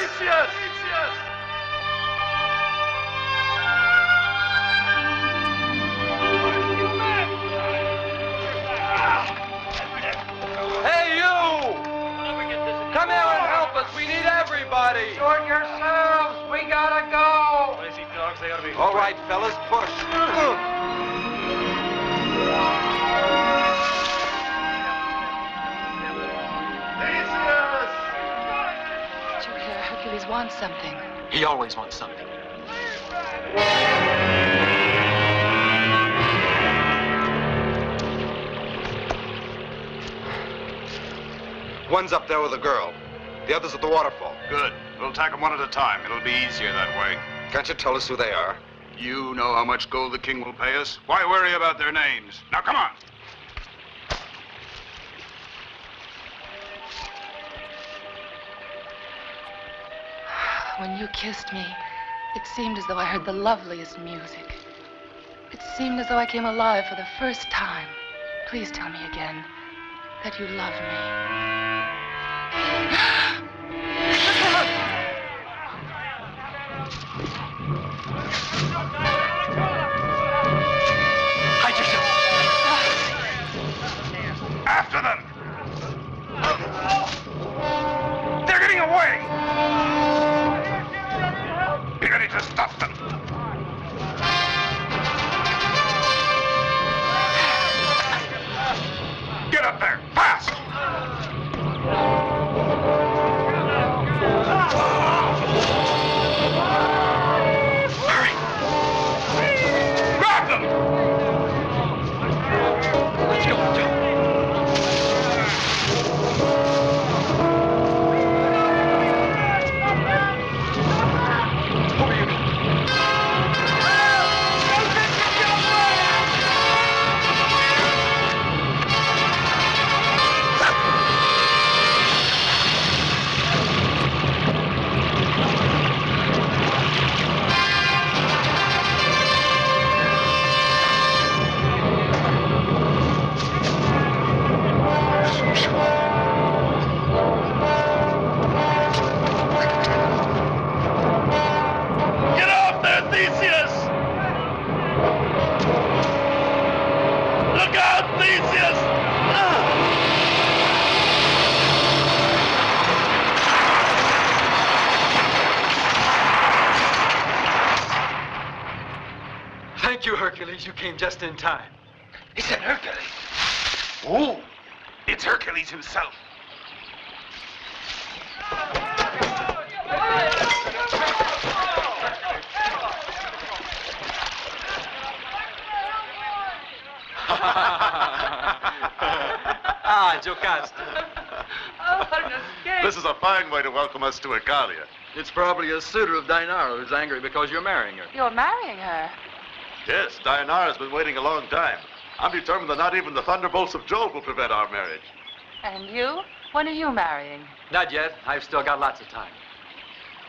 Theseus! Hey, you! Come here and help us. We need everybody. Sort yourselves. We gotta go. Lazy dogs, they ought to be... All right, fellas, push. Did you hear? Hercules wants something. He always wants something. One's up there with a girl. The other's at the waterfall. Good. We'll attack them one at a time. It'll be easier that way. Can't you tell us who they are? You know how much gold the king will pay us? Why worry about their names? Now, come on. When you kissed me, it seemed as though I heard the loveliest music. It seemed as though I came alive for the first time. Please tell me again that you love Hide yourself. After them! They're getting away! Be ready to stop them. Get up there, fast! Hurry! Grab them! Let's go, Joe. Over you go. Get off there, Theseus! Look out, Theseus! Thank you, Hercules. You came just in time. He said Hercules. Oh, it's Hercules himself. Jocasta. This is a fine way to welcome us to Icalia. It's probably a suitor of Dinara who's angry because you're marrying her. You're marrying her. Yes, Dianara's been waiting a long time. I'm determined that not even the thunderbolts of Jove will prevent our marriage. And you? When are you marrying? Not yet. I've still got lots of time.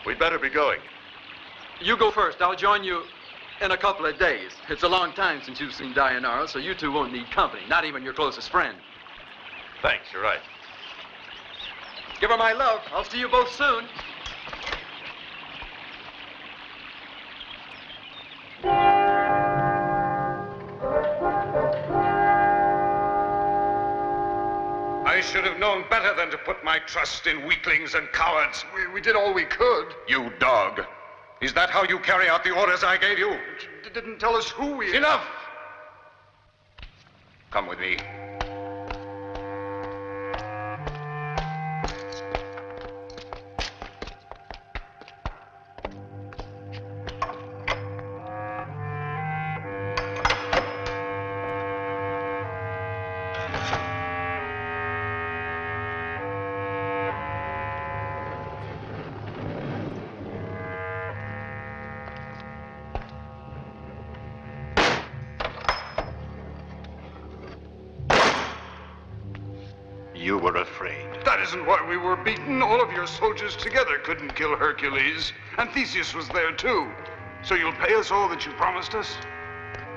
We'd better be going. You go first. I'll join you in a couple of days. It's a long time since you've seen Dianara, so you two won't need company, not even your closest friend. Thanks, you're right. Give her my love. I'll see you both soon. I should have known better than to put my trust in weaklings and cowards. We did all we could. You dog. Is that how you carry out the orders I gave you? Didn't tell us who we... Enough! Come with me. You were afraid. That isn't why we were beaten. All of your soldiers together couldn't kill Hercules. And Theseus was there, too. So you'll pay us all that you promised us?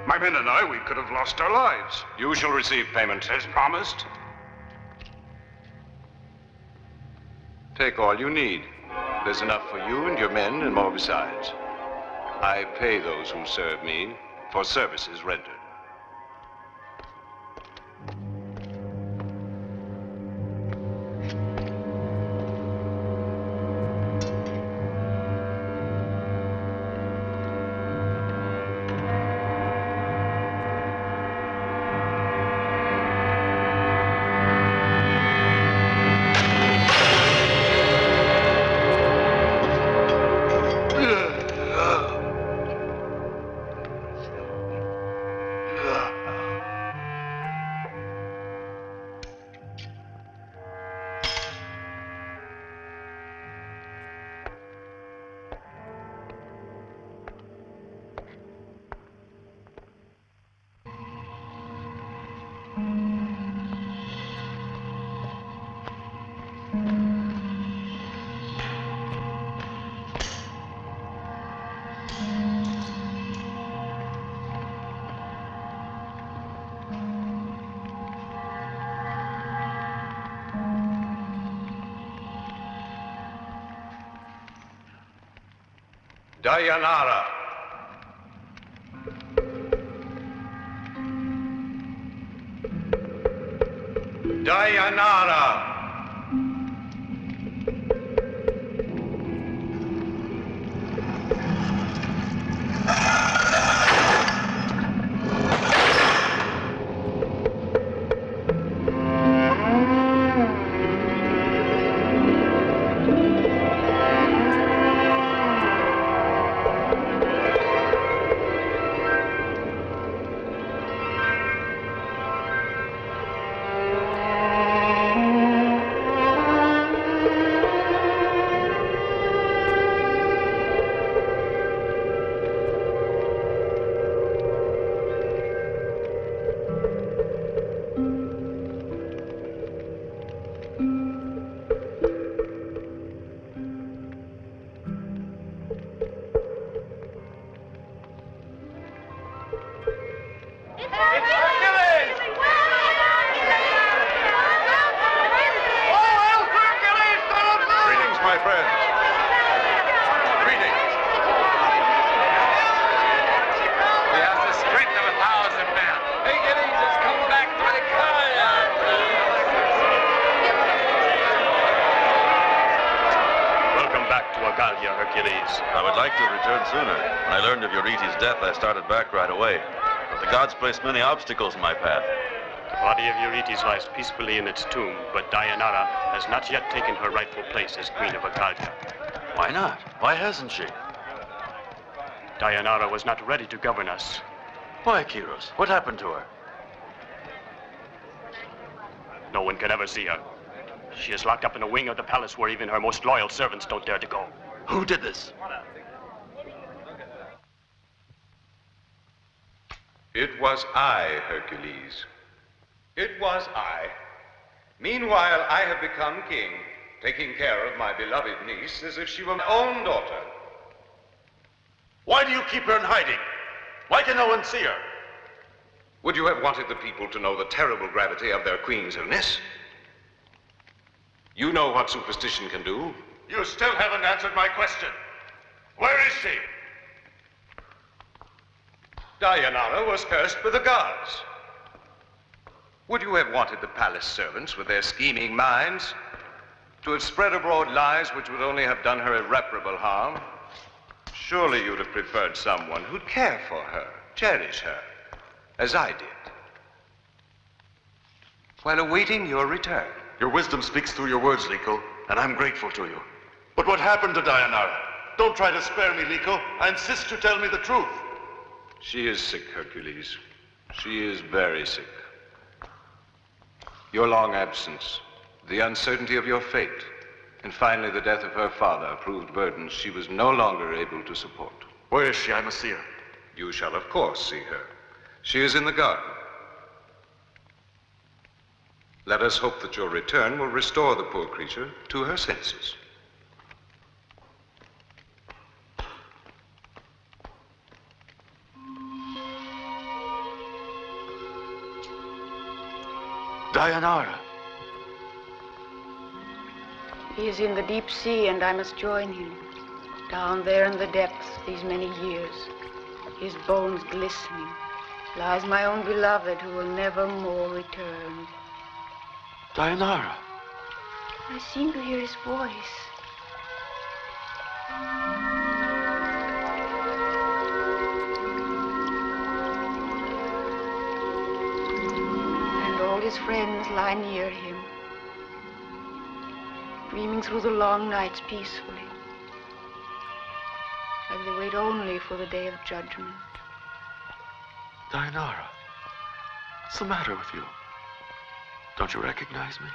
My men and I, we could have lost our lives. You shall receive payment. As promised. Take all you need. There's enough for you and your men and more besides. I pay those who serve me for services rendered. Dayanara. Dayanara. Hercules. I would like to have returned sooner. When I learned of Eurytes' death, I started back right away. But the gods placed many obstacles in my path. The body of Eurytes lies peacefully in its tomb, but Dayanara has not yet taken her rightful place as Queen of Arcadia. Why not? Why hasn't she? Dayanara was not ready to govern us. Why, Kyros? What happened to her? No one can ever see her. She is locked up in a wing of the palace where even her most loyal servants don't dare to go. Who did this? It was I, Hercules. It was I. Meanwhile, I have become king, taking care of my beloved niece as if she were my own daughter. Why do you keep her in hiding? Why can no one see her? Would you have wanted the people to know the terrible gravity of their queen's illness? You know what superstition can do. You still haven't answered my question. Where is she? Dayanara was cursed with the gods. Would you have wanted the palace servants with their scheming minds to have spread abroad lies which would only have done her irreparable harm? Surely you'd have preferred someone who'd care for her, cherish her, as I did, while awaiting your return. Your wisdom speaks through your words, Lyco, and I'm grateful to you. But what happened to Dayanara? Don't try to spare me, Lyco. I insist you tell me the truth. She is sick, Hercules. She is very sick. Your long absence, the uncertainty of your fate, and finally the death of her father proved burdens she was no longer able to support. Where is she? I must see her. You shall, of course, see her. She is in the garden. Let us hope that your return will restore the poor creature to her senses. Dayanara. He is in the deep sea, and I must join him. Down there in the depths, these many years, his bones glistening, lies my own beloved who will never more return. Dayanara. I seem to hear his voice. And all his friends lie near him, dreaming through the long nights peacefully, like they wait only for the day of judgment. Dayanara, what's the matter with you? Don't you recognize me?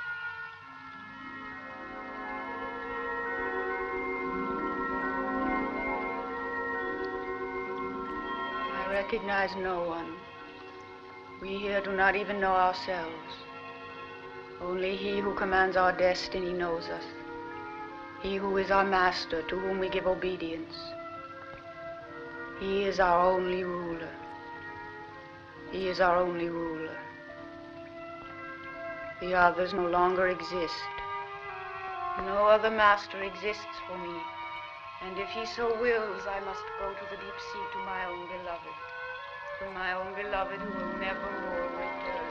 I recognize no one. We here do not even know ourselves. Only he who commands our destiny knows us. He who is our master, to whom we give obedience. He is our only ruler. He is our only ruler. The others no longer exist. No other master exists for me. And if he so wills, I must go to the deep sea to my own beloved. To my own beloved who will never more return.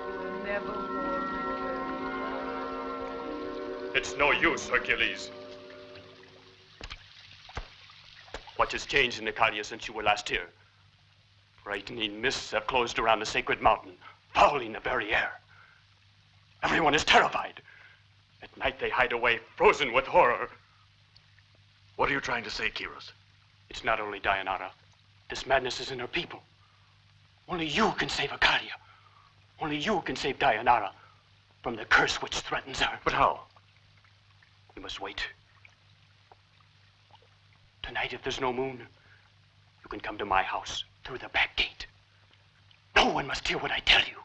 Who will never more return. It's no use, Hercules. What has changed in Icaria since you were last here? Frightening mists have closed around the sacred mountain, fouling the very air. Everyone is terrified. At night they hide away, frozen with horror. What are you trying to say, Kyros? It's not only Dayanara. This madness is in her people. Only you can save Icaria. Only you can save Dayanara from the curse which threatens her. But how? We must wait. Tonight, if there's no moon, you can come to my house through the back gate. No one must hear what I tell you.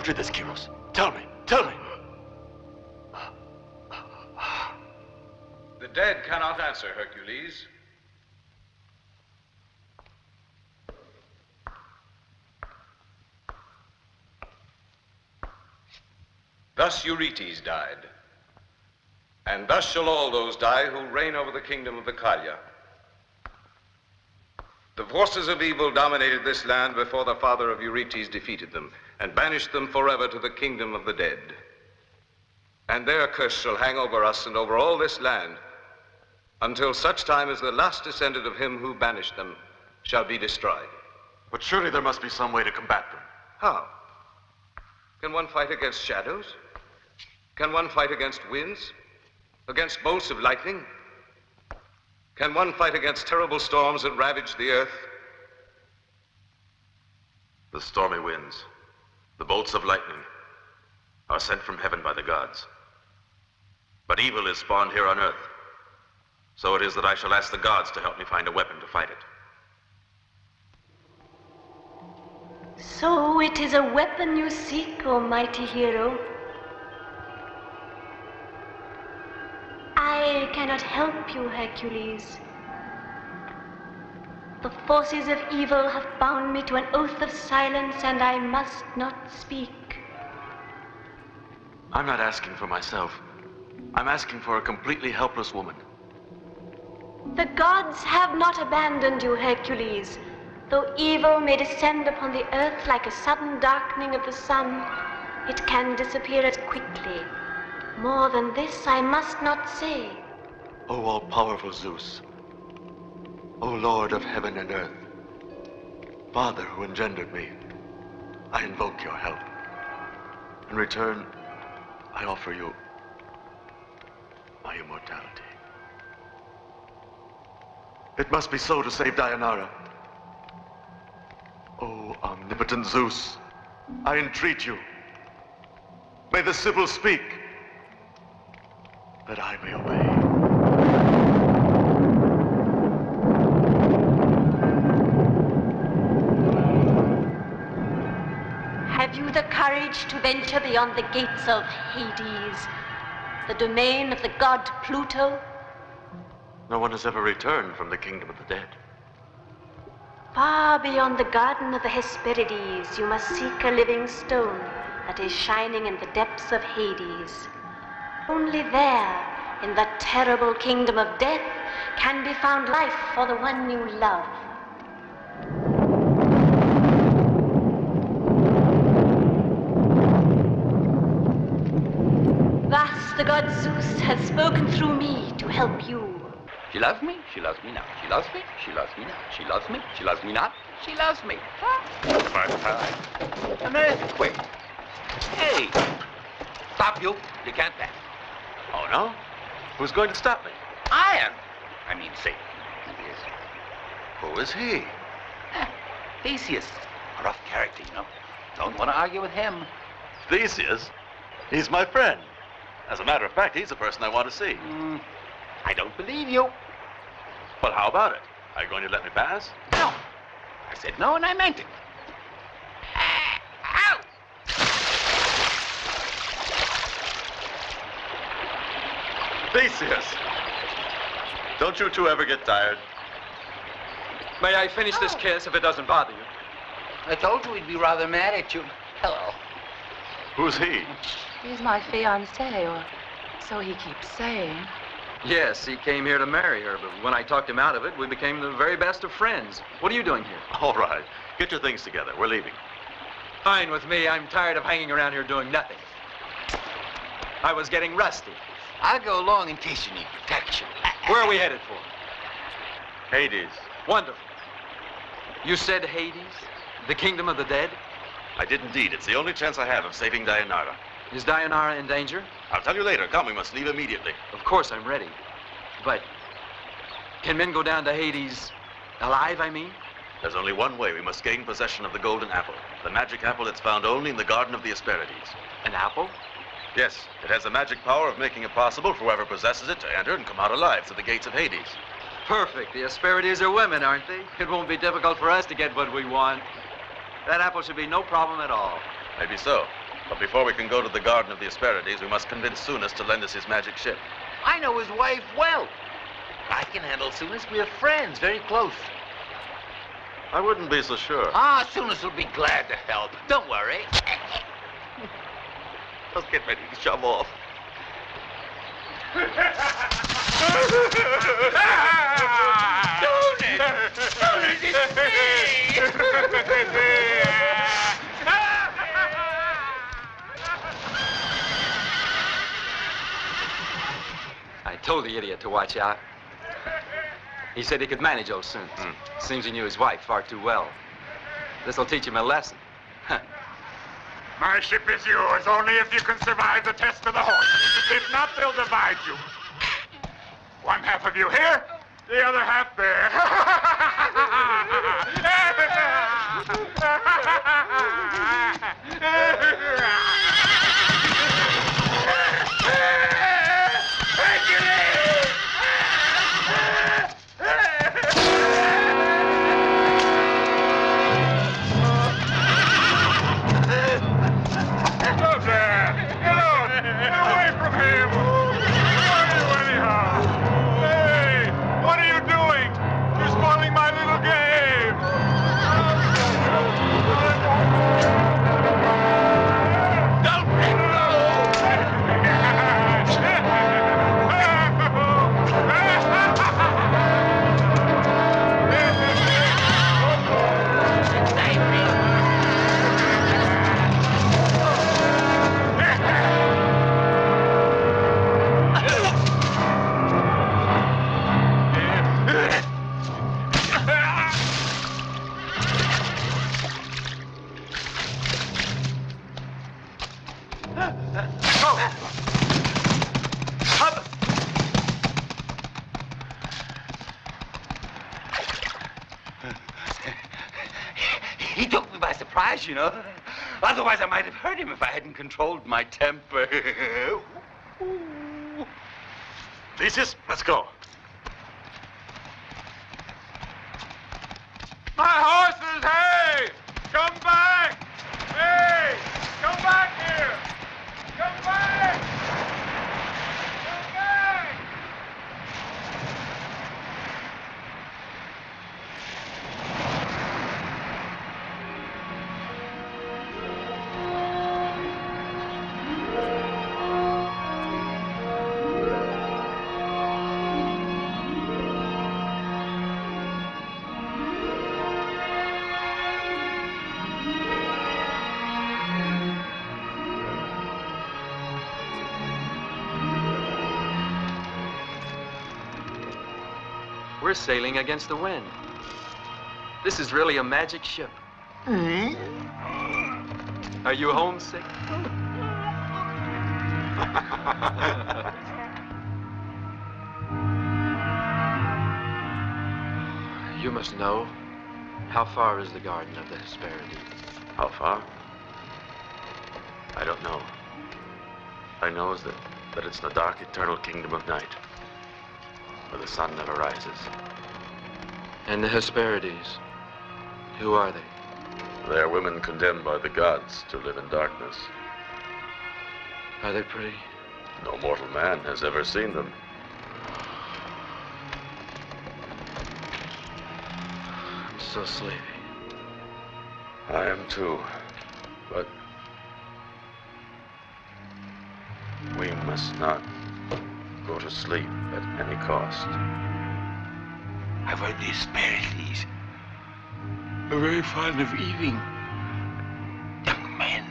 Who did this, Kyros? Tell me, tell me. The dead cannot answer, Hercules. Thus Eurytes died. And thus shall all those die who reign over the kingdom of Icaria. The forces of evil dominated this land before the father of Eurytes defeated them and banished them forever to the kingdom of the dead. And their curse shall hang over us and over all this land until such time as the last descendant of him who banished them shall be destroyed. But surely there must be some way to combat them. How? Can one fight against shadows? Can one fight against winds? Against bolts of lightning? Can one fight against terrible storms that ravage the earth? The stormy winds, the bolts of lightning, are sent from heaven by the gods. But evil is spawned here on earth. So it is that I shall ask the gods to help me find a weapon to fight it. So it is a weapon you seek, O mighty hero. I cannot help you, Hercules. The forces of evil have bound me to an oath of silence, and I must not speak. I'm not asking for myself. I'm asking for a completely helpless woman. The gods have not abandoned you, Hercules. Though evil may descend upon the earth like a sudden darkening of the sun, it can disappear as quickly More than this I must not say. O all-powerful Zeus, O Lord of heaven and earth, Father who engendered me, I invoke your help. In return, I offer you my immortality. It must be so to save Deianira. O omnipotent Zeus, I entreat you. May the Sibyl speak, that I may obey. Have you the courage to venture beyond the gates of Hades, the domain of the god Pluto? No one has ever returned from the kingdom of the dead. Far beyond the garden of the Hesperides, you must seek a living stone that is shining in the depths of Hades. Only there, in the terrible kingdom of death, can be found life for the one you love. Thus the god Zeus has spoken through me to help you. She loves me. She loves me now. She loves me. She loves me now. She loves me. She loves me not. She loves me. But an earthquake. Hey, stop you. You can't pass. Oh, no? Who's going to stop me? I am. I mean, Satan. Who is he? Theseus. A rough character, you know. Don't want to argue with him. Theseus? He's my friend. As a matter of fact, he's the person I want to see. I don't believe you. Well, how about it? Are you going to let me pass? No. I said no, and I meant it. Ow! Theseus! Don't you two ever get tired? May I finish this kiss if it doesn't bother you? I told you we'd be rather mad at you. Hello. Who's he? He's my fiancé, or so he keeps saying. Yes, he came here to marry her, but when I talked him out of it, we became the very best of friends. What are you doing here? All right. Get your things together. We're leaving. Fine with me. I'm tired of hanging around here doing nothing. I was getting rusty. I'll go along in case you need protection. Where are we headed for? Hades. Wonderful. You said Hades? The kingdom of the dead? I did indeed. It's the only chance I have of saving Deianira. Is Deianira in danger? I'll tell you later. Come, we must leave immediately. Of course, I'm ready. But can men go down to Hades alive, I mean? There's only one way. We must gain possession of the golden apple. The magic apple that's found only in the garden of the Hesperides. An apple? Yes. It has the magic power of making it possible for whoever possesses it to enter and come out alive through the gates of Hades. Perfect. The Hesperides are women, aren't they? It won't be difficult for us to get what we want. That apple should be no problem at all. Maybe so. But before we can go to the garden of the Hesperides, we must convince Sunus to lend us his magic ship. I know his wife well. I can handle Sunus. We're friends, very close. I wouldn't be so sure. Ah, Sunus will be glad to help. Don't worry. Let's get ready to shove off. Sunus, it's me! I told the idiot to watch out. He said he could manage old Sunus. Seems he knew his wife far too well. This'll teach him a lesson. My ship is yours only if you can survive the test of the horse. If not, they'll divide you. One half of you here, the other half there. What are you doing? You're supposed by surprise, you know. Otherwise, I might have hurt him if I hadn't controlled my temper. Theseus, let's go. My horses, hey! Come back! Hey! Come back here! Come back! Come back! We're sailing against the wind. This is really a magic ship. Are you homesick? You must know. How far is the Garden of the Hesperides? How far? I don't know. I know is that it's the dark, eternal kingdom of night, where the sun never rises. And the Hesperides, who are they? They are women condemned by the gods to live in darkness. Are they pretty? No mortal man has ever seen them. I'm so sleepy. I am too, but we must not go to sleep at any cost. I've heard the Hesperides are very fond of eating young men.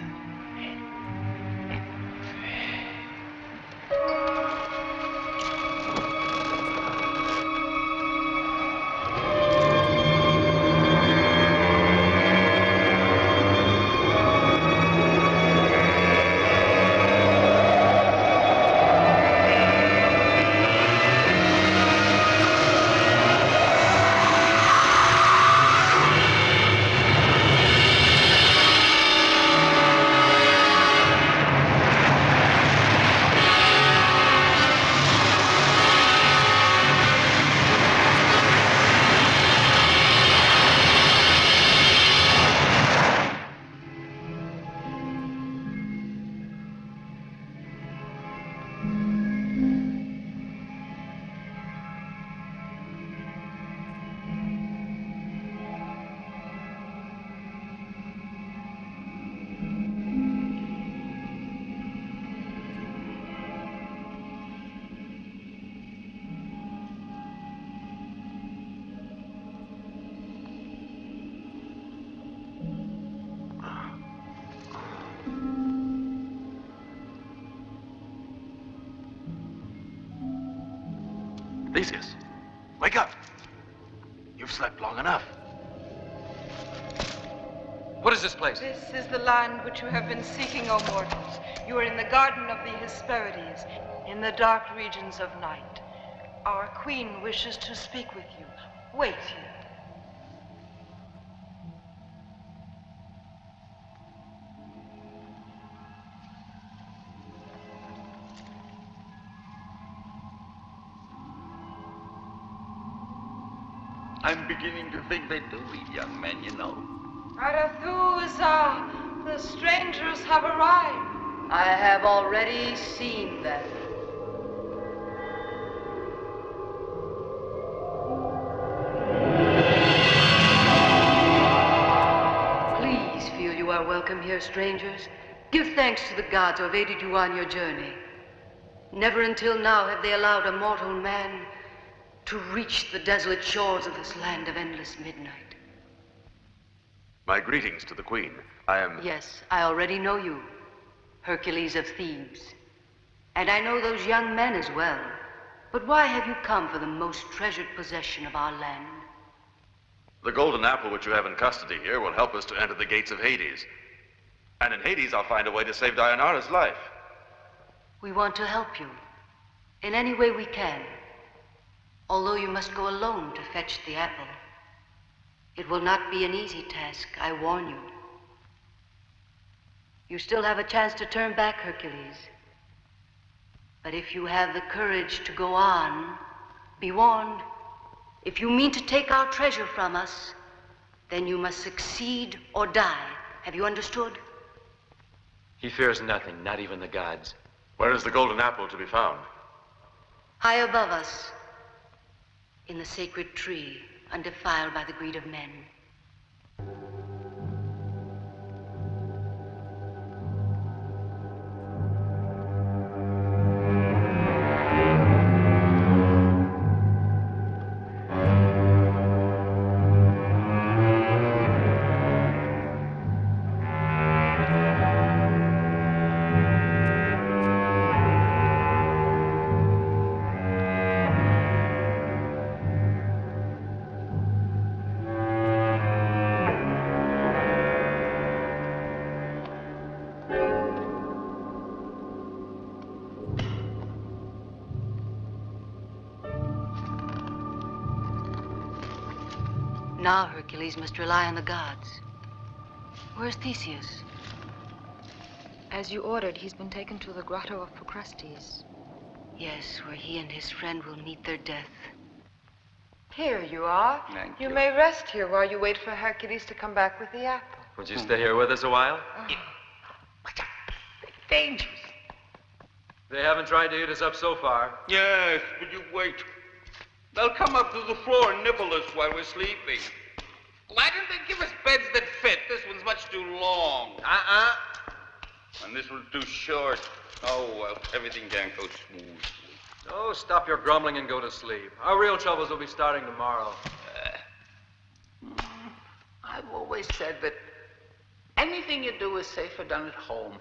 Theseus, wake up. You've slept long enough. What is this place? This is the land which you have been seeking, O mortals. You are in the Garden of the Hesperides, in the dark regions of night. Our queen wishes to speak with you. Wait here. I'm beginning to think they do eat young men, you know. Arethusa, the strangers have arrived. I have already seen them. Please feel you are welcome here, strangers. Give thanks to the gods who have aided you on your journey. Never until now have they allowed a mortal man to reach the desolate shores of this land of endless midnight. My greetings to the Queen. I am... Yes, I already know you, Hercules of Thebes. And I know those young men as well. But why have you come for the most treasured possession of our land? The golden apple which you have in custody here will help us to enter the gates of Hades. And in Hades, I'll find a way to save Dianara's life. We want to help you, in any way we can. Although you must go alone to fetch the apple. It will not be an easy task, I warn you. You still have a chance to turn back, Hercules. But if you have the courage to go on, be warned. If you mean to take our treasure from us, then you must succeed or die. Have you understood? He fears nothing, not even the gods. Where is the golden apple to be found? High above us, in the sacred tree, undefiled by the greed of men. Now Hercules must rely on the gods. Where's Theseus? As you ordered, he's been taken to the grotto of Procrustes. Yes, where he and his friend will meet their death. Here you are. Thank You may rest here while you wait for Hercules to come back with the apple. Would you stay here with us a while? Dangerous. They haven't tried to eat us up so far. Yes, but you wait. They'll come up to the floor and nibble us while we're sleeping. Why don't they give us beds that fit? This one's much too long. And this one's too short. Oh, well, everything can't go smooth. Oh, stop your grumbling and go to sleep. Our real troubles will be starting tomorrow. I've always said that anything you do is safer done at home.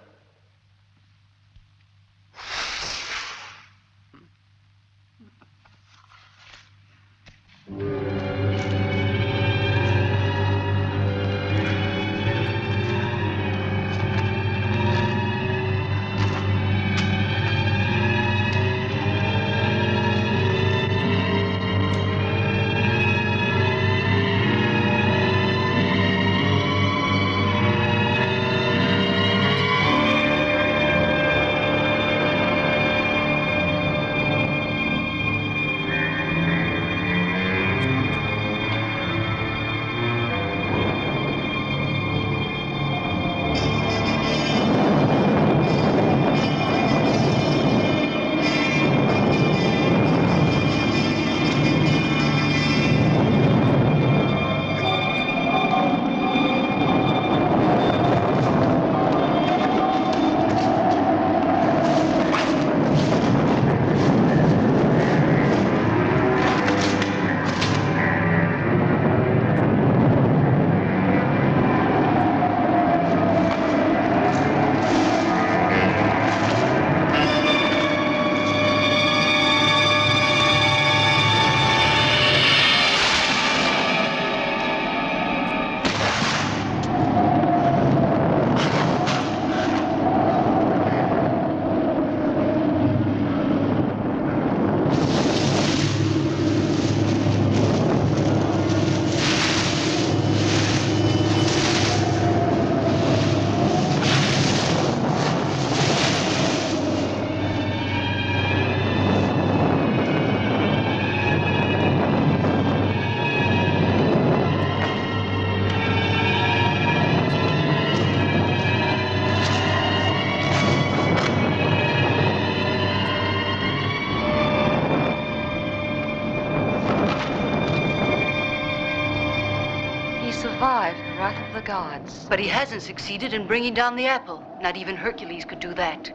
Survive the wrath of the gods. But he hasn't succeeded in bringing down the apple. Not even Hercules could do that.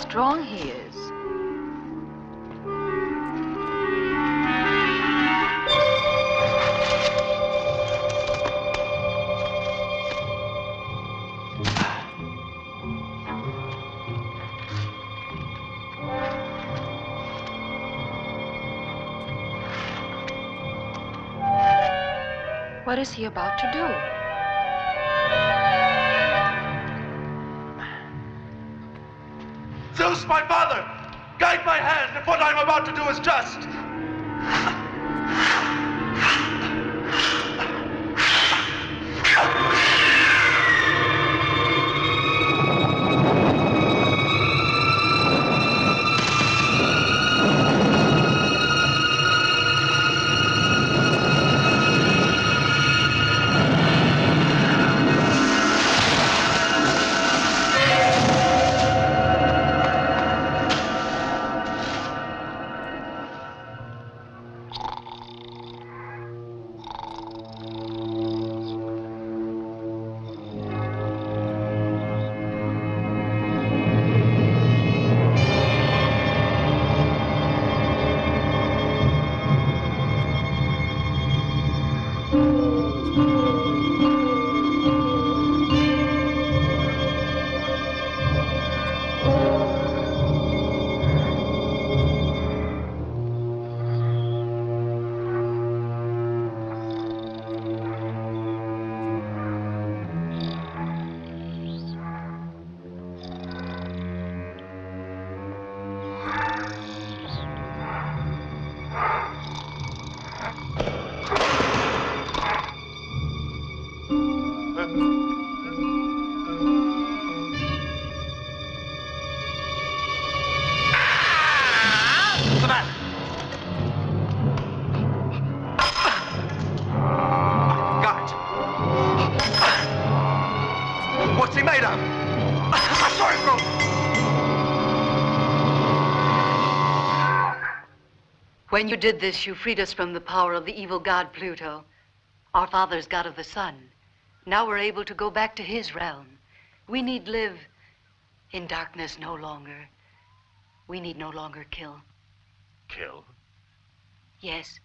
Strong he is. What is he about to do? Zeus, my father! Guide my hand if what I'm about to do is just! What's he made of? I saw him go! When you did this, you freed us from the power of the evil god Pluto, our father's god of the sun. Now we're able to go back to his realm. We need live in darkness no longer. We need no longer kill. Kill? Yes.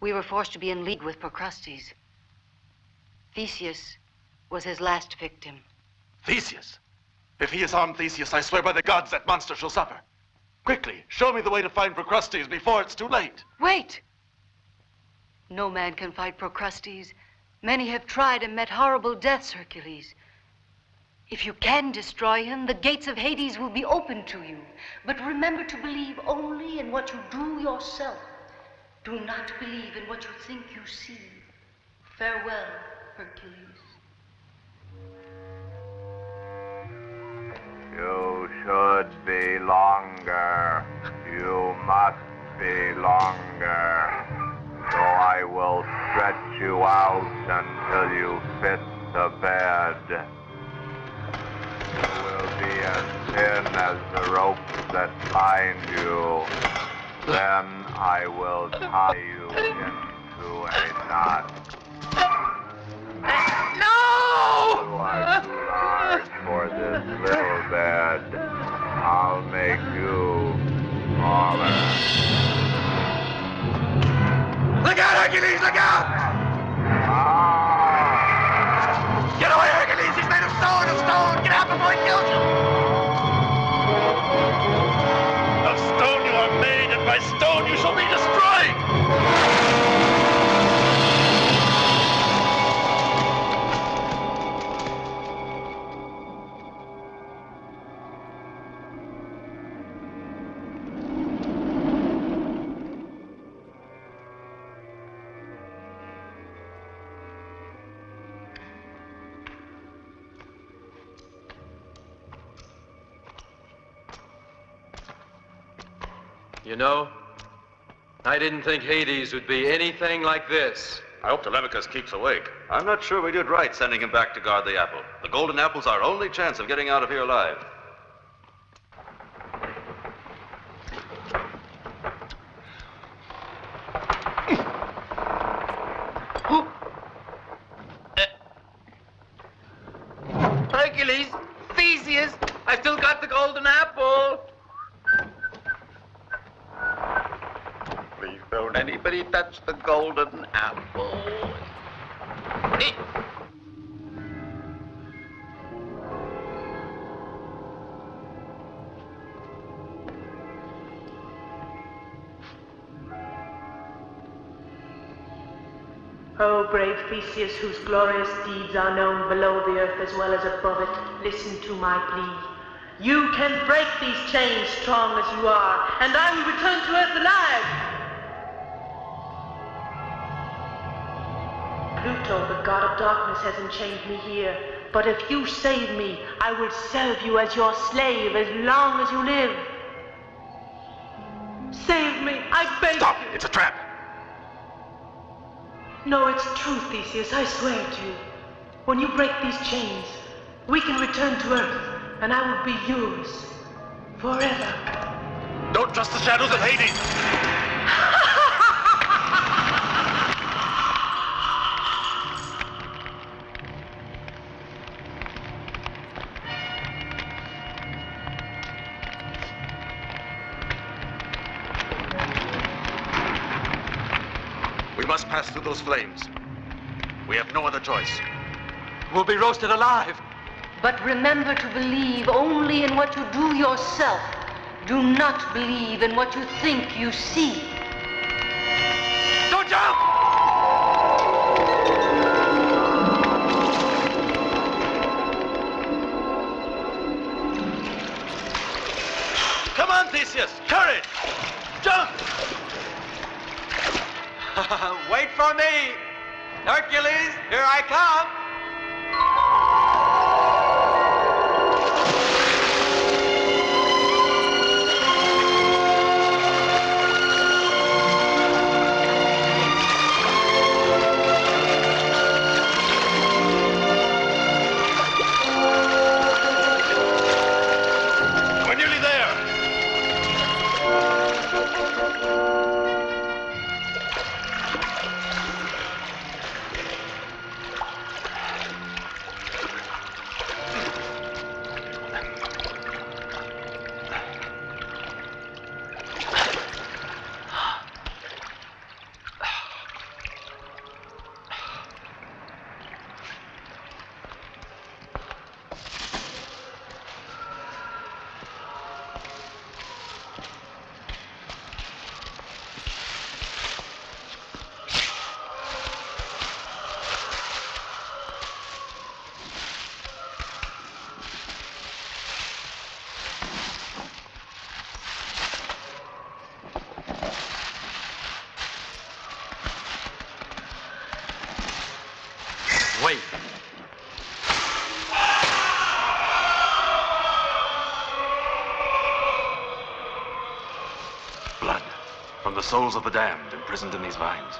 We were forced to be in league with Procrustes. Theseus was his last victim. Theseus? If he has harmed Theseus, I swear by the gods that monster shall suffer. Quickly, show me the way to find Procrustes before it's too late. Wait! No man can fight Procrustes. Many have tried and met horrible deaths, Hercules. If you can destroy him, the gates of Hades will be open to you. But remember to believe only in what you do yourself. Do not believe in what you think you see. Farewell, Hercules. You should be longer. You must be longer. So I will stretch you out until you fit the bed. You will be as thin as the ropes that bind you. Then I will tie you into a knot. No! You are too large for this little bed. I'll make you smaller. Look out, Hercules! Look out! Get away, Hercules! He's made of stone, of stone! Get out before he kills you! Of stone you are made, and by stone you shall be destroyed! You know, I didn't think Hades would be anything like this. I hope Telemachus keeps awake. I'm not sure we did right sending him back to guard the apple. The golden apple's our only chance of getting out of here alive. Hercules, Theseus, I still got the golden apple. Please don't anybody touch the golden apple. O brave Theseus, whose glorious deeds are known below the earth as well as above it, listen to my plea. You can break these chains, strong as you are, and I will return to earth alive. Pluto, the god of darkness, has enchained me here. But if you save me, I will serve you as your slave as long as you live. Save me, I beg you. Stop! It's a trap! No, it's true, Theseus, I swear to you. When you break these chains, we can return to Earth, and I will be yours. Forever. Don't trust the shadows of Hades! We must pass through those flames. We have no other choice. We'll be roasted alive. But remember to believe only in what you do yourself. Do not believe in what you think you see. Don't jump! Come on, Theseus! Courage! Jump! Wait for me! Hercules, here I come! We're nearly there! Wait. Blood from the souls of the damned imprisoned in these vines.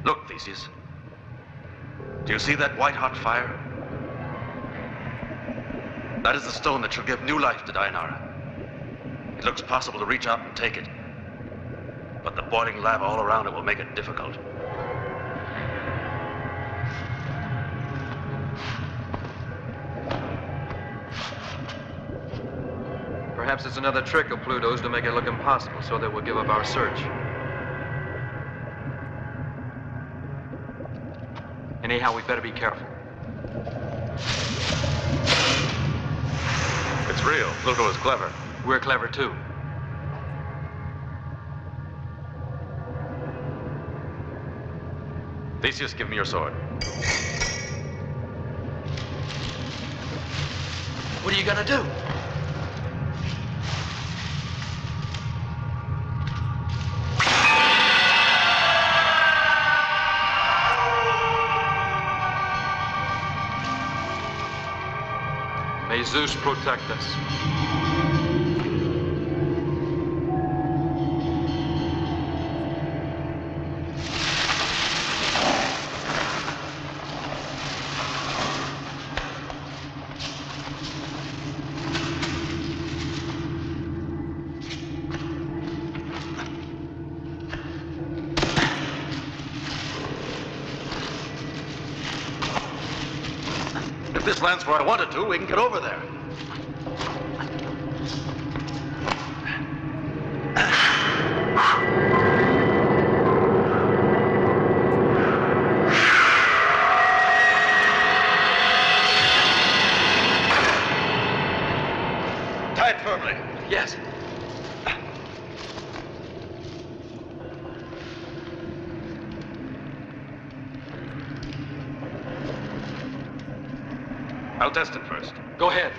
Look, Theseus. Do you see that white-hot fire? That is the stone that shall give new life to Dianara. It looks possible to reach out and take it. But the boiling lava all around it will make it difficult. Perhaps it's another trick of Pluto's to make it look impossible so that we'll give up our search. Anyhow, we better be careful. It's real. Pluto is clever. We're clever, too. Theseus, give me your sword. What are you gonna do? May Zeus protect us. If this lands where I want it to, we can get over there. I'll test it first. Go ahead.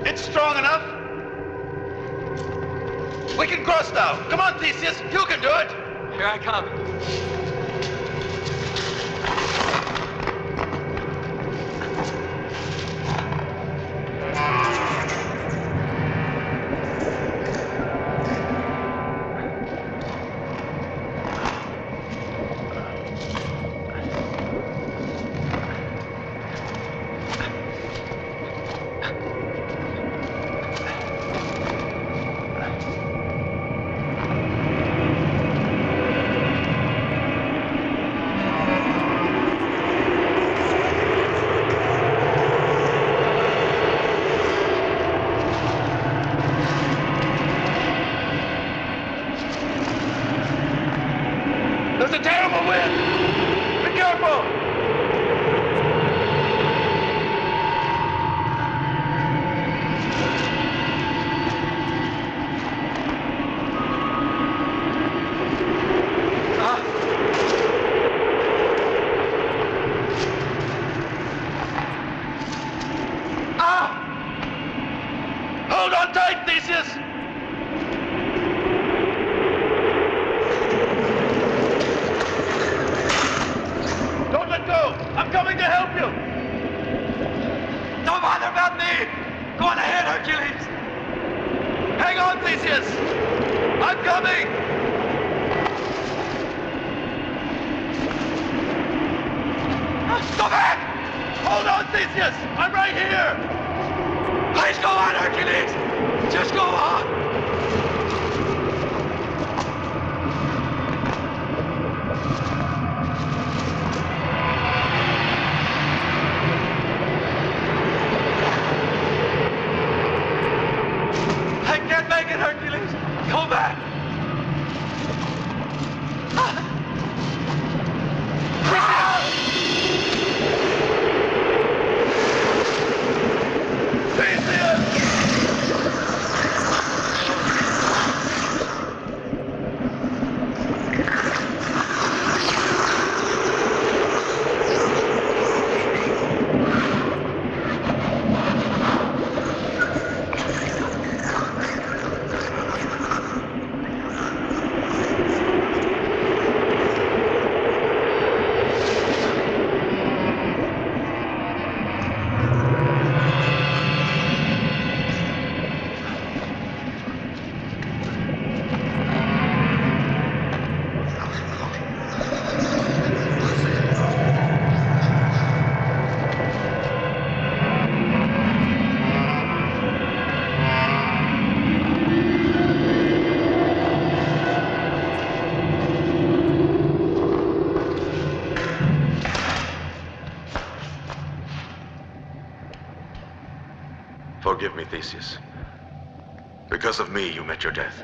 It's strong enough. We can cross now. Come on, Theseus. You can do it. Here I come. There's a terrible wind. Be careful. Hold on tight, Theseus! Don't let go! I'm coming to help you! Don't bother about me! Go on ahead, Hercules! Hang on, Theseus! I'm coming! Go back! Hold on, Theseus! I'm right here! Please go on, Hercules! Just go on! I can't make it, Hercules! Go back! Forgive me, Theseus. Because of me, you met your death.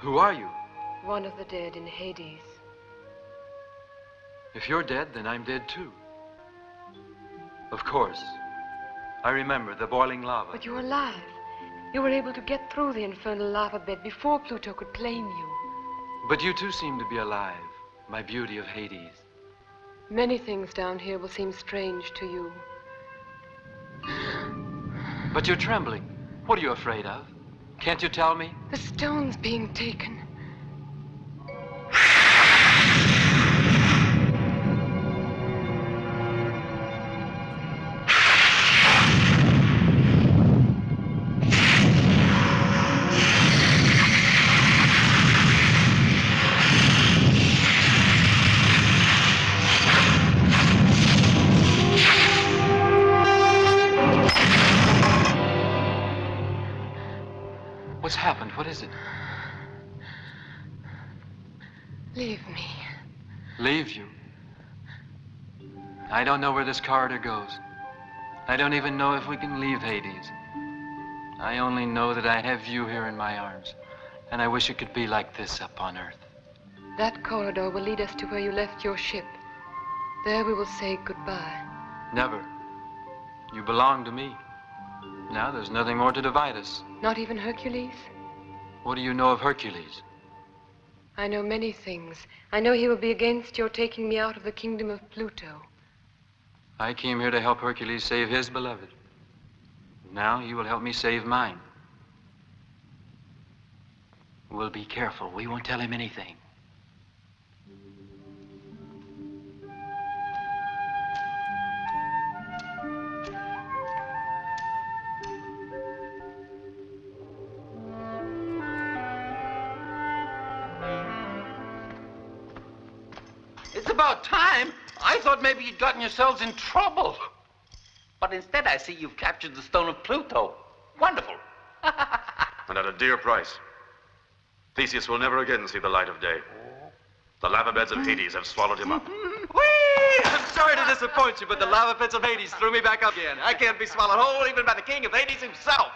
Who are you? One of the dead in Hades. If you're dead, then I'm dead too. Of course. I remember the boiling lava. But you're alive. You were able to get through the infernal lava bed before Pluto could claim you. But you too seem to be alive, my beauty of Hades. Many things down here will seem strange to you. But you're trembling. What are you afraid of? Can't you tell me? The stone's being taken. What's happened? What is it? Leave me. Leave you? I don't know where this corridor goes. I don't even know if we can leave Hades. I only know that I have you here in my arms, and I wish it could be like this up on Earth. That corridor will lead us to where you left your ship. There we will say goodbye. Never. You belong to me. Now there's nothing more to divide us. Not even Hercules? What do you know of Hercules? I know many things. I know he will be against your taking me out of the kingdom of Pluto. I came here to help Hercules save his beloved. Now you will help me save mine. We'll be careful. We won't tell him anything. It's about time. I thought maybe you'd gotten yourselves in trouble. But instead, I see you've captured the stone of Pluto. Wonderful. And at a dear price. Theseus will never again see the light of day. The lava beds of Hades have swallowed him up. Whee! I'm sorry to disappoint you, but the lava pits of Hades threw me back up again. I can't be swallowed whole even by the king of Hades himself.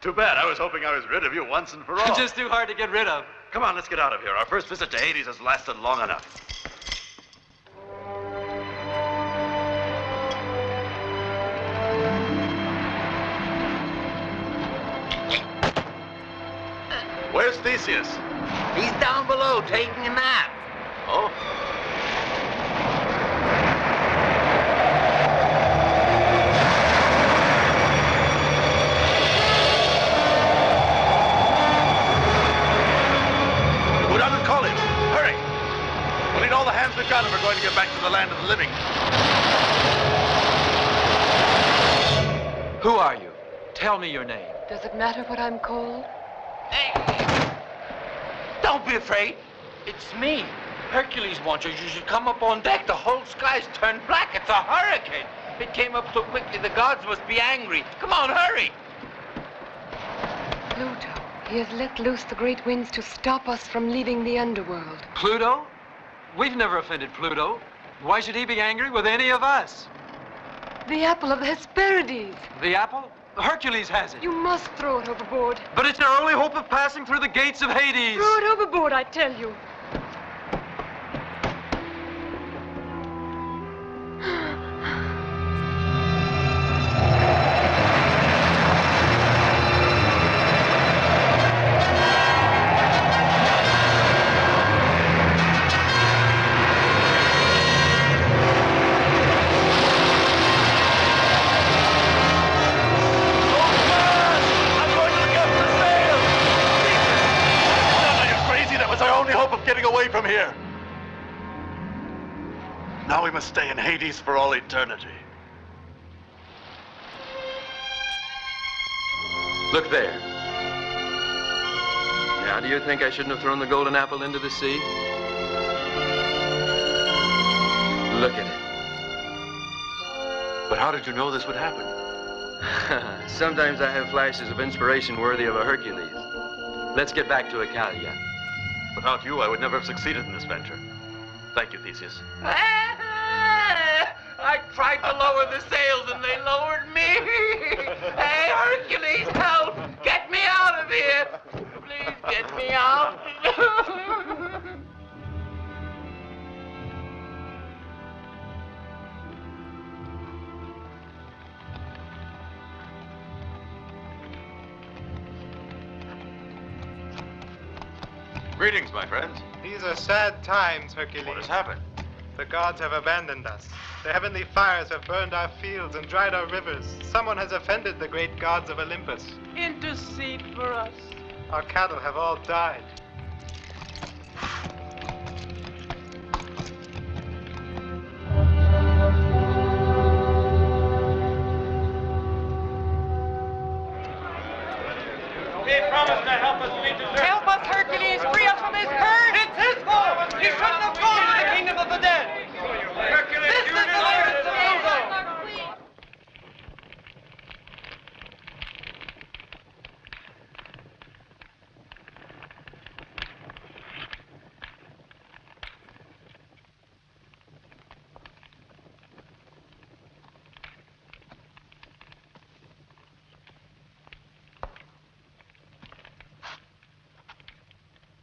Too bad. I was hoping I was rid of you once and for all. Just too hard to get rid of. Come on, let's get out of here. Our first visit to Hades has lasted long enough. Where's Theseus? He's down below taking a nap. Oh? Go down and call him. Hurry! We'll need all the hands we've got if we're going to get back to the land of the living. Who are you? Tell me your name. Does it matter what I'm called? Don't be afraid. It's me. Hercules wants you. You should come up on deck. The whole sky's turned black. It's a hurricane. It came up so quickly the gods must be angry. Come on, hurry. Pluto. He has let loose the great winds to stop us from leaving the underworld. Pluto? We've never offended Pluto. Why should he be angry with any of us? The apple of the Hesperides. The apple? Hercules has it. You must throw it overboard. But it's our only hope of passing through the gates of Hades. Throw it overboard, I tell you. Getting away from here. Now we must stay in Hades for all eternity. Look there. Now, do you think I shouldn't have thrown the golden apple into the sea? Look at it. But how did you know this would happen? Sometimes I have flashes of inspiration worthy of a Hercules. Let's get back to Icalia. Without you, I would never have succeeded in this venture. Thank you, Theseus. I tried to lower the sails and they lowered me. Hey, Hercules, help! Get me out of here! Please get me out. Greetings, my friends. These are sad times, Hercules. What has happened? The gods have abandoned us. The heavenly fires have burned our fields and dried our rivers. Someone has offended the great gods of Olympus. Intercede for us. Our cattle have all died. He promised to help us. We deserve. Help us, Hercules! Free us from his curse! It's his fault! He shouldn't have gone to the kingdom of the dead! Hercules, this is the limit of evil!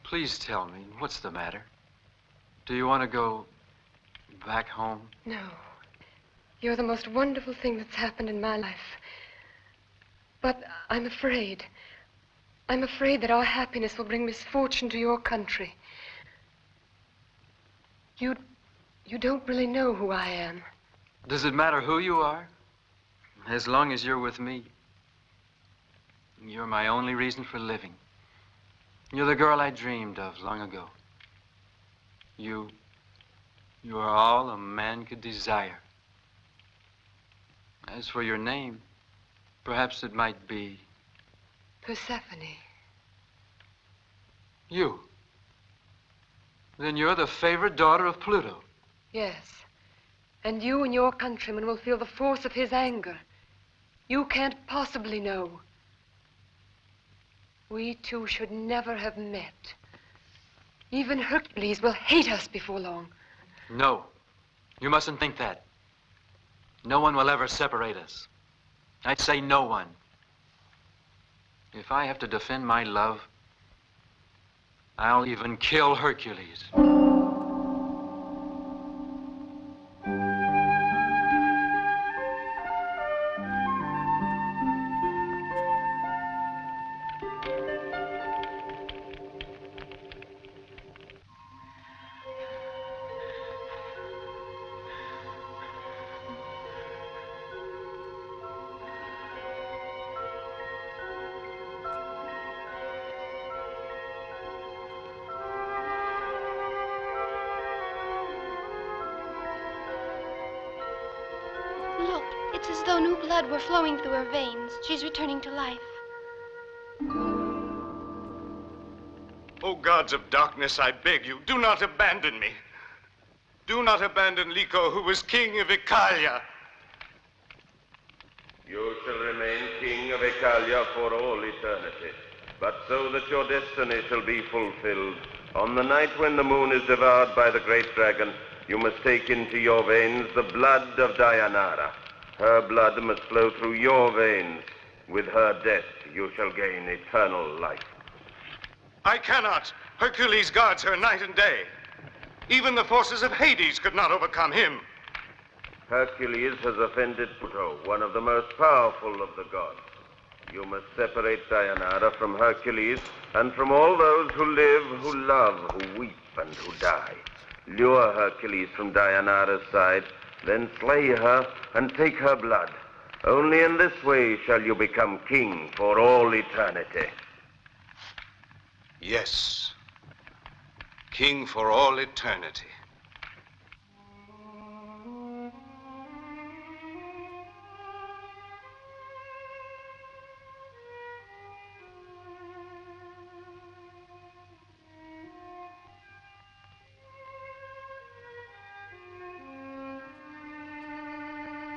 Please tell me, what's the matter? Do you want to go back home? No. You're the most wonderful thing that's happened in my life. But I'm afraid. I'm afraid that our happiness will bring misfortune to your country. You don't really know who I am. Does it matter who you are? As long as you're with me. You're my only reason for living. You're the girl I dreamed of long ago. You are all a man could desire. As for your name, perhaps it might be... Persephone. You. Then you're the favorite daughter of Pluto. Yes. And you and your countrymen will feel the force of his anger. You can't possibly know. We two should never have met. Even Hercules will hate us before long. No. You mustn't think that. No one will ever separate us. I'd say no one. If I have to defend my love, I'll even kill Hercules. Look, it's as though new blood were flowing through her veins. She's returning to life. O gods of darkness, I beg you, do not abandon me. Do not abandon Lyco, who was king of Icalia. You shall remain king of Icalia for all eternity, but so that your destiny shall be fulfilled, on the night when the moon is devoured by the great dragon, you must take into your veins the blood of Deianira. Her blood must flow through your veins. With her death, you shall gain eternal life. I cannot. Hercules guards her night and day. Even the forces of Hades could not overcome him. Hercules has offended Pluto, one of the most powerful of the gods. You must separate Deianira from Hercules and from all those who live, who love, who weep, and who die. Lure Hercules from Deianira's side, then slay her and take her blood. Only in this way shall you become king for all eternity. Yes. King for all eternity.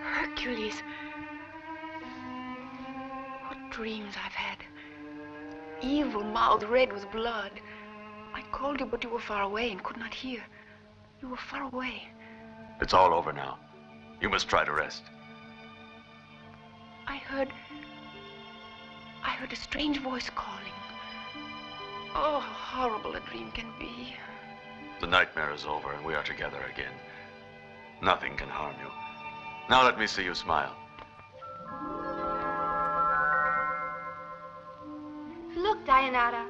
Hercules. What dreams I've had. Evil mouth red with blood. I called you, but you were far away and could not hear. You were far away. It's all over now. You must try to rest. I heard a strange voice calling. Oh, how horrible a dream can be. The nightmare is over and we are together again. Nothing can harm you. Now let me see you smile. Look, Deianira.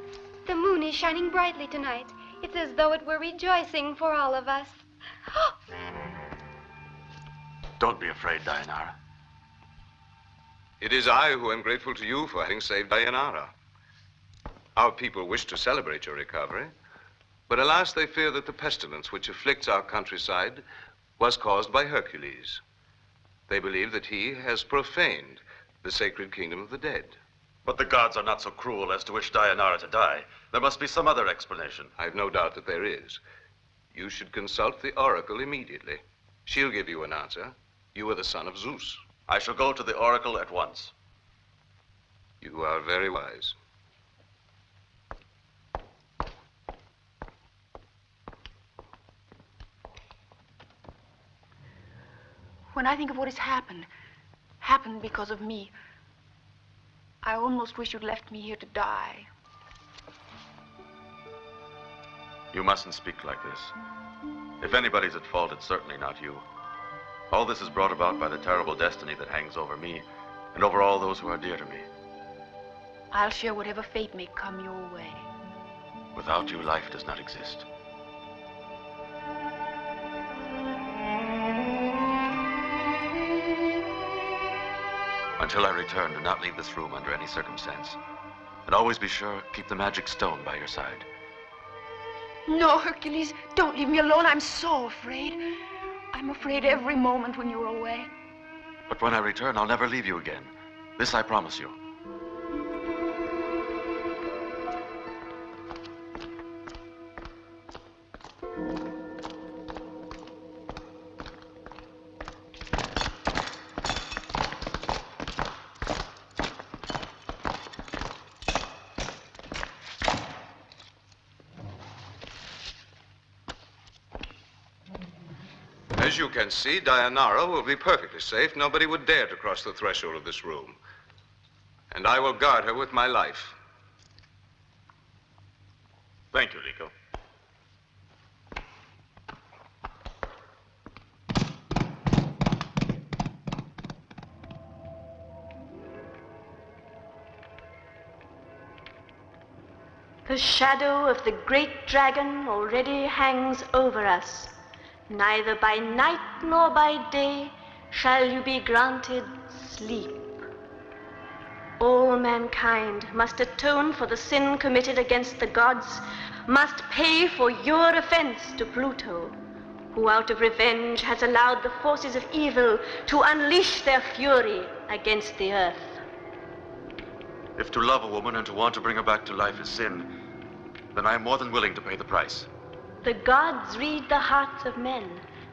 The moon is shining brightly tonight. It's as though it were rejoicing for all of us. Don't be afraid, Dayanara. It is I who am grateful to you for having saved Dayanara. Our people wish to celebrate your recovery, but alas, they fear that the pestilence which afflicts our countryside was caused by Hercules. They believe that he has profaned the sacred kingdom of the dead. But the gods are not so cruel as to wish Dayanara to die. There must be some other explanation. I've no doubt that there is. You should consult the oracle immediately. She'll give you an answer. You are the son of Zeus. I shall go to the oracle at once. You are very wise. When I think of what has happened because of me, I almost wish you'd left me here to die. You mustn't speak like this. If anybody's at fault, it's certainly not you. All this is brought about by the terrible destiny that hangs over me and over all those who are dear to me. I'll share whatever fate may come your way. Without you, life does not exist. Until I return, do not leave this room under any circumstance. And always be sure, keep the magic stone by your side. No, Hercules, don't leave me alone. I'm so afraid. I'm afraid every moment when you're away. But when I return, I'll never leave you again. This I promise you. As you can see, Dayanara will be perfectly safe. Nobody would dare to cross the threshold of this room. And I will guard her with my life. Thank you, Lico. The shadow of the great dragon already hangs over us. Neither by night nor by day shall you be granted sleep. All mankind must atone for the sin committed against the gods, must pay for your offense to Pluto, who out of revenge has allowed the forces of evil to unleash their fury against the earth. If to love a woman and to want to bring her back to life is sin, then I am more than willing to pay the price. The gods read the hearts of men.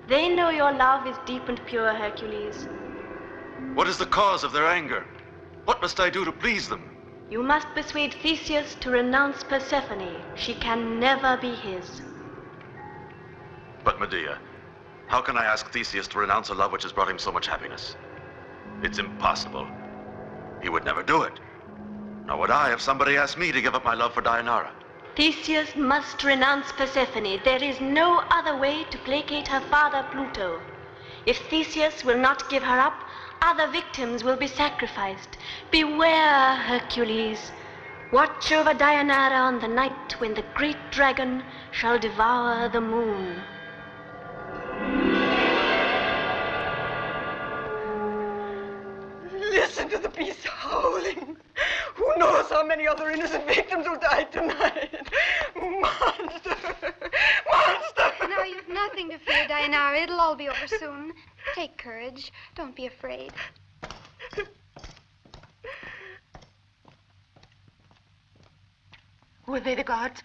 They know your love is deep and pure, Hercules. What is the cause of their anger? What must I do to please them? You must persuade Theseus to renounce Persephone. She can never be his. But Medea, how can I ask Theseus to renounce a love which has brought him so much happiness? It's impossible. He would never do it. Nor would I if somebody asked me to give up my love for Dayanara. Theseus must renounce Persephone. There is no other way to placate her father, Pluto. If Theseus will not give her up, other victims will be sacrificed. Beware, Hercules. Watch over Dayanara on the night when the great dragon shall devour the moon. Listen to the beast howling. Who knows how many other innocent victims will die tonight? Monster! Monster! No, you've nothing to fear, Dayanara. It'll all be over soon. Take courage. Don't be afraid. Were they the gods?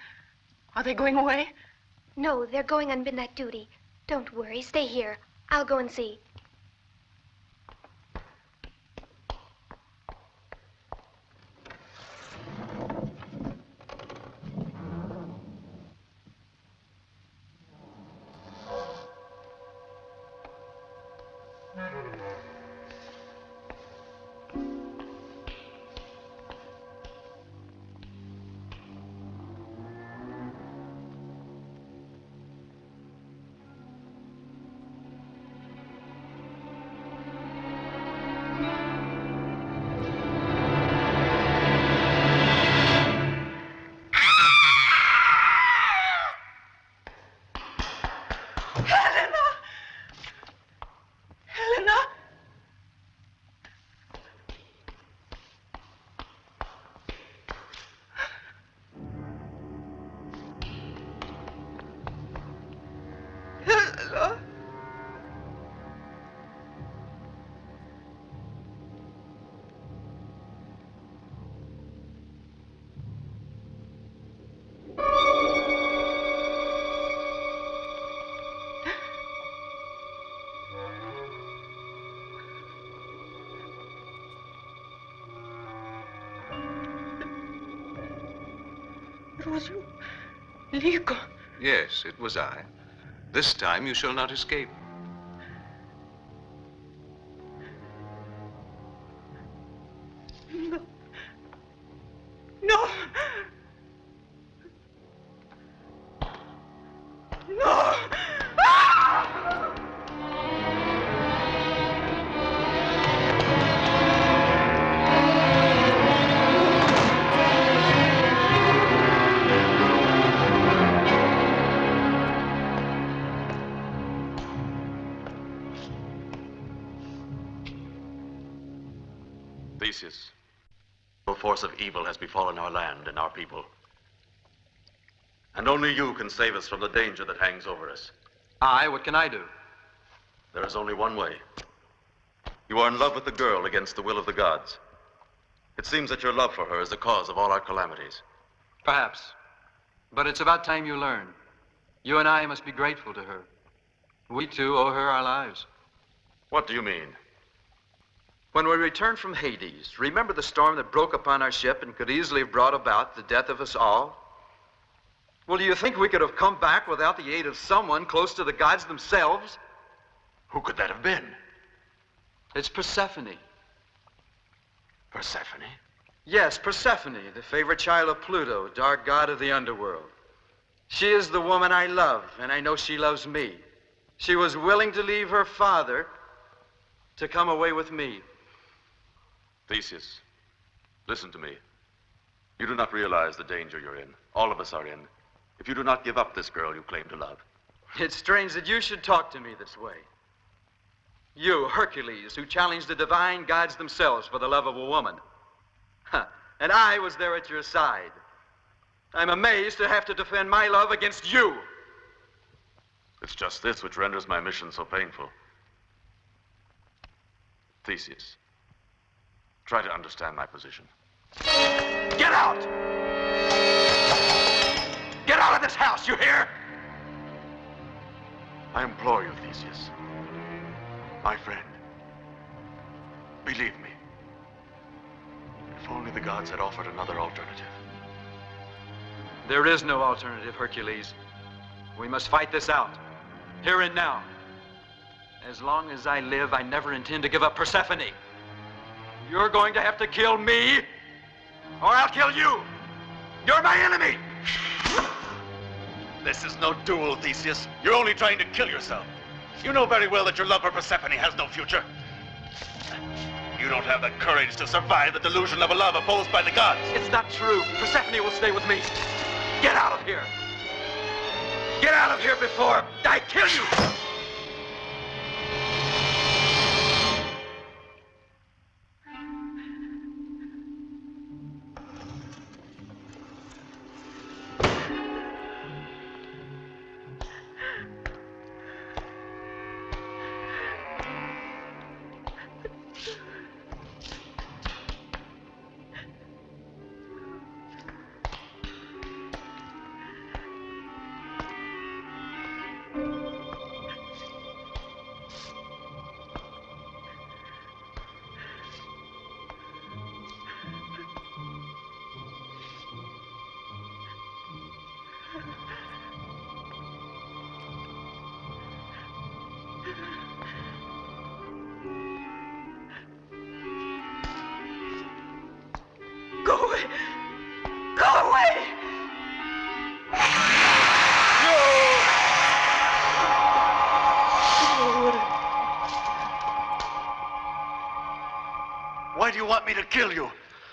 Are they going away? No, they're going on midnight duty. Don't worry. Stay here. I'll go and see. It was you, Lico. Yes, it was I. This time you shall not escape. No. No! No! Theseus, the force of evil has befallen our land and our people. And only you can save us from the danger that hangs over us. What can I do? There is only one way. You are in love with the girl against the will of the gods. It seems that your love for her is the cause of all our calamities. Perhaps. But it's about time you learn. You and I must be grateful to her. We too owe her our lives. What do you mean? When we returned from Hades, remember the storm that broke upon our ship and could easily have brought about the death of us all? Well, do you think we could have come back without the aid of someone close to the gods themselves? Who could that have been? It's Persephone. Persephone? Yes, Persephone, the favorite child of Pluto, dark god of the underworld. She is the woman I love, and I know she loves me. She was willing to leave her father to come away with me. Theseus, listen to me. You do not realize the danger you're in. All of us are in. If you do not give up this girl you claim to love. It's strange that you should talk to me this way. You, Hercules, who challenged the divine gods themselves for the love of a woman. And I was there at your side. I'm amazed to have to defend my love against you. It's just this which renders my mission so painful. Theseus, try to understand my position. Get out! Get out of this house, you hear? I implore you, Theseus. My friend, believe me. If only the gods had offered another alternative. There is no alternative, Hercules. We must fight this out, here and now. As long as I live, I never intend to give up Persephone. You're going to have to kill me, or I'll kill you. You're my enemy. This is no duel, Theseus. You're only trying to kill yourself. You know very well that your love for Persephone has no future. You don't have the courage to survive the delusion of a love opposed by the gods. It's not true. Persephone will stay with me. Get out of here. Get out of here before I kill you. Go away! Go away! Why do you want me to kill you?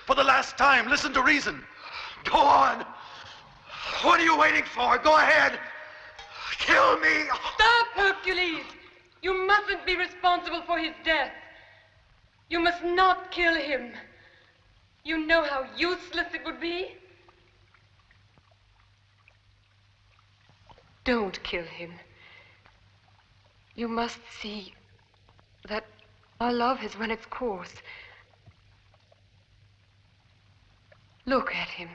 For the last time, listen to reason. Go on. What are you waiting for? Go ahead. Kill me. Stop, Hercules! You mustn't be responsible for his death. You must not kill him. You know how useless it would be. Don't kill him. You must see that our love has run its course. Look at him.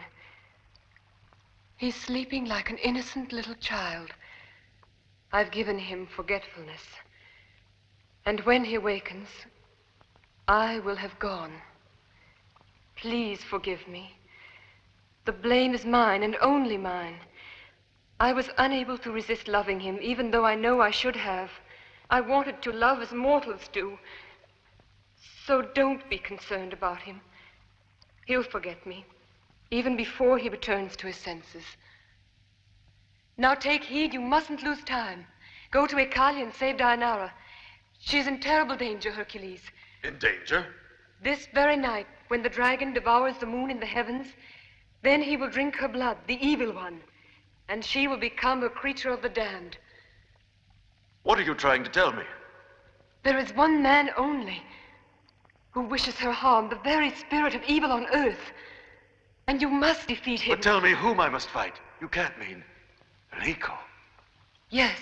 He's sleeping like an innocent little child. I've given him forgetfulness. And when he wakens, I will have gone. Please forgive me. The blame is mine and only mine. I was unable to resist loving him, even though I know I should have. I wanted to love as mortals do. So don't be concerned about him. He'll forget me, even before he returns to his senses. Now take heed, you mustn't lose time. Go to Ekalia and save Dianara. She's in terrible danger, Hercules. In danger? This very night, when the dragon devours the moon in the heavens, then he will drink her blood, the evil one, and she will become a creature of the damned. What are you trying to tell me? There is one man only who wishes her harm, the very spirit of evil on earth. And you must defeat him. But tell me whom I must fight. You can't mean Rico. Yes,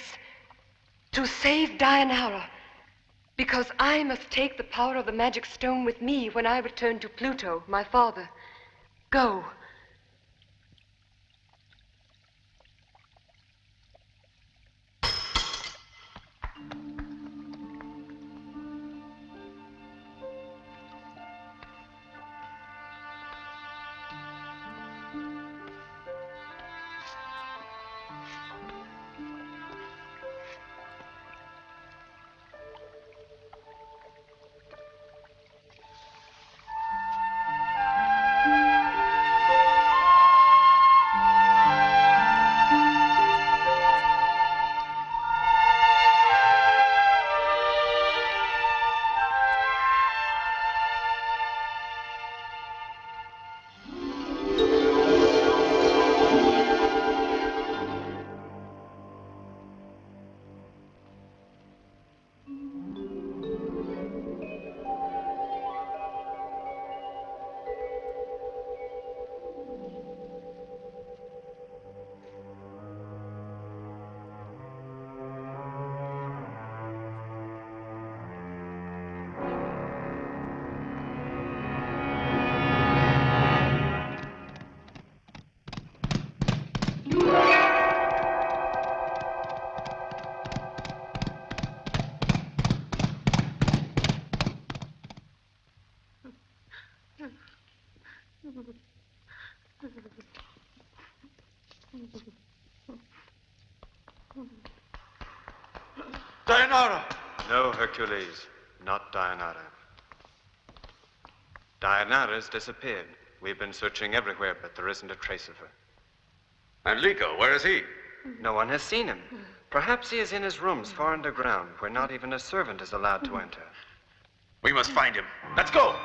to save Dianara. Because I must take the power of the magic stone with me when I return to Pluto, my father. Go. Dianara! No, Hercules, not Dianara. Dianara's disappeared. We've been searching everywhere, but there isn't a trace of her. And Lico, where is he? No one has seen him. Perhaps he is in his rooms far underground, where not even a servant is allowed to enter. We must find him. Let's go!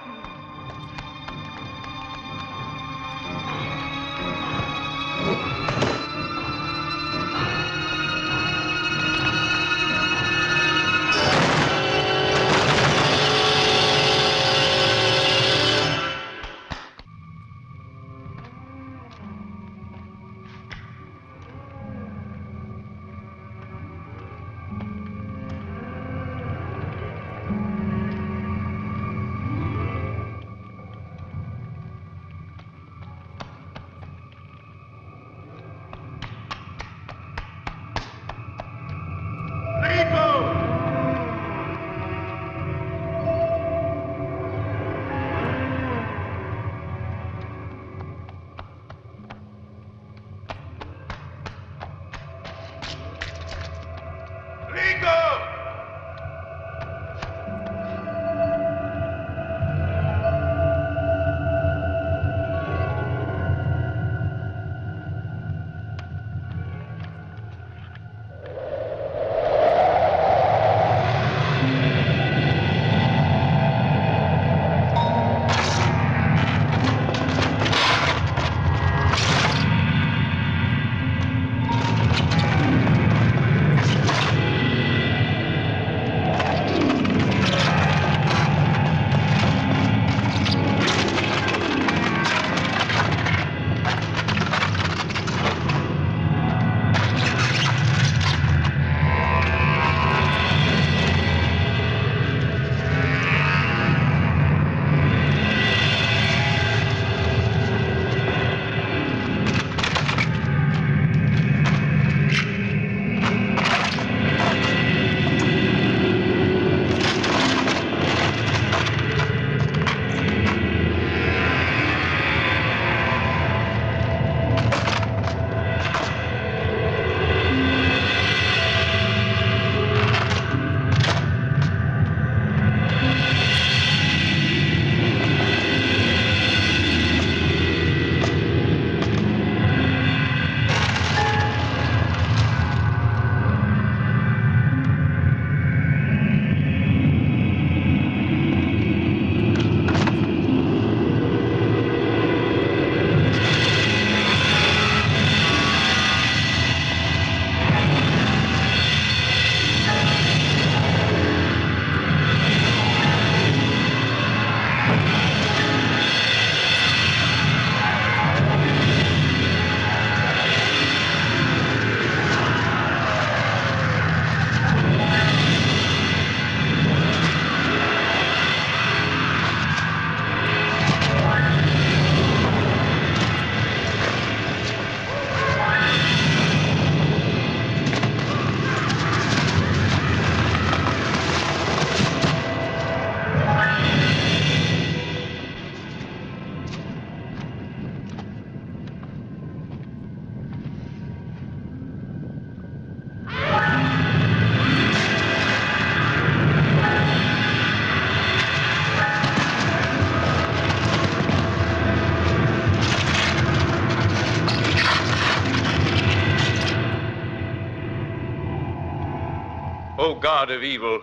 O God of evil,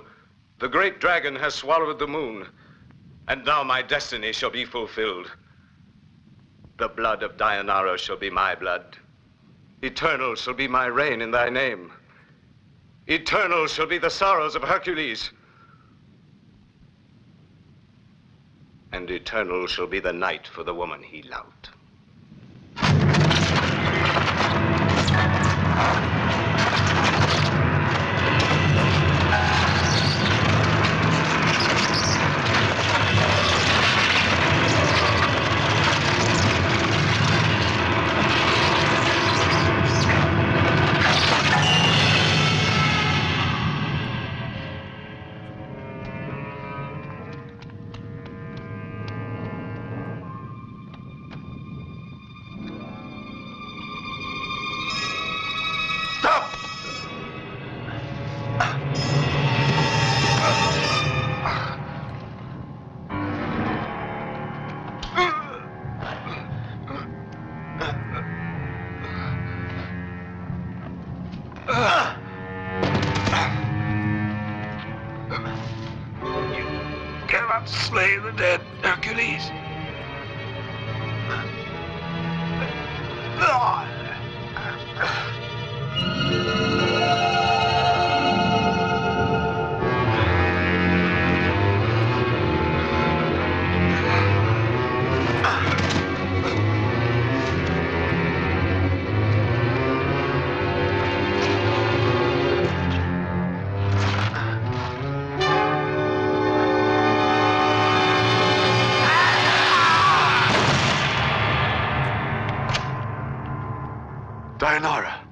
the great dragon has swallowed the moon, and now my destiny shall be fulfilled. The blood of Deianira shall be my blood. Eternal shall be my reign in thy name. Eternal shall be the sorrows of Hercules. And eternal shall be the night for the woman he loved. Cannot slay the dead, Hercules. Deianira.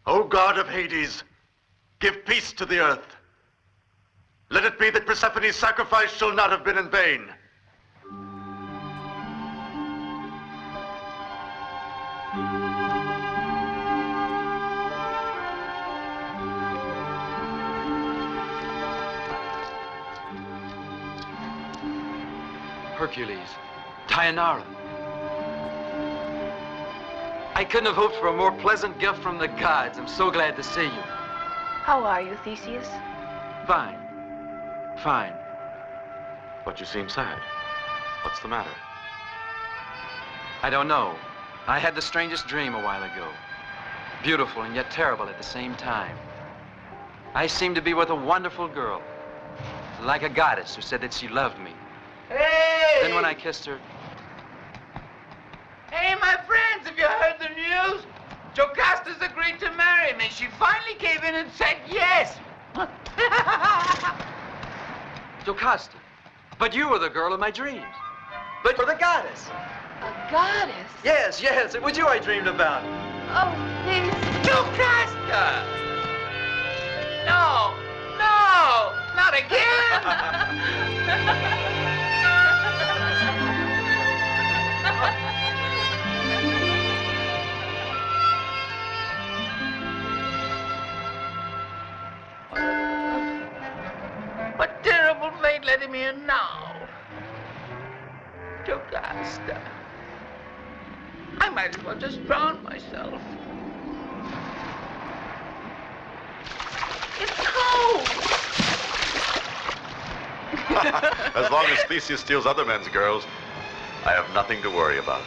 O God of Hades, give peace to the earth. Let it be that Persephone's sacrifice shall not have been in vain. Hercules, Deianira. I couldn't have hoped for a more pleasant gift from the gods. I'm so glad to see you. How are you, Theseus? Fine. Fine. But you seem sad. What's the matter? I don't know. I had the strangest dream a while ago. beautiful and yet terrible at the same time. I seemed to be with a wonderful girl, like a goddess who said that she loved me. Hey! Then when I kissed her, Hey, my friends, have you heard the news? Jocasta's agreed to marry me. She finally gave in and said yes. Jocasta, but you were the girl of my dreams. But you're the goddess. A goddess? Yes, yes, it was you I dreamed about. Oh, please. Jocasta! No, no, not again. What terrible fate let him in now? Jocasta. I might as well just drown myself. It's cold. As long as Theseus steals other men's girls, I have nothing to worry about.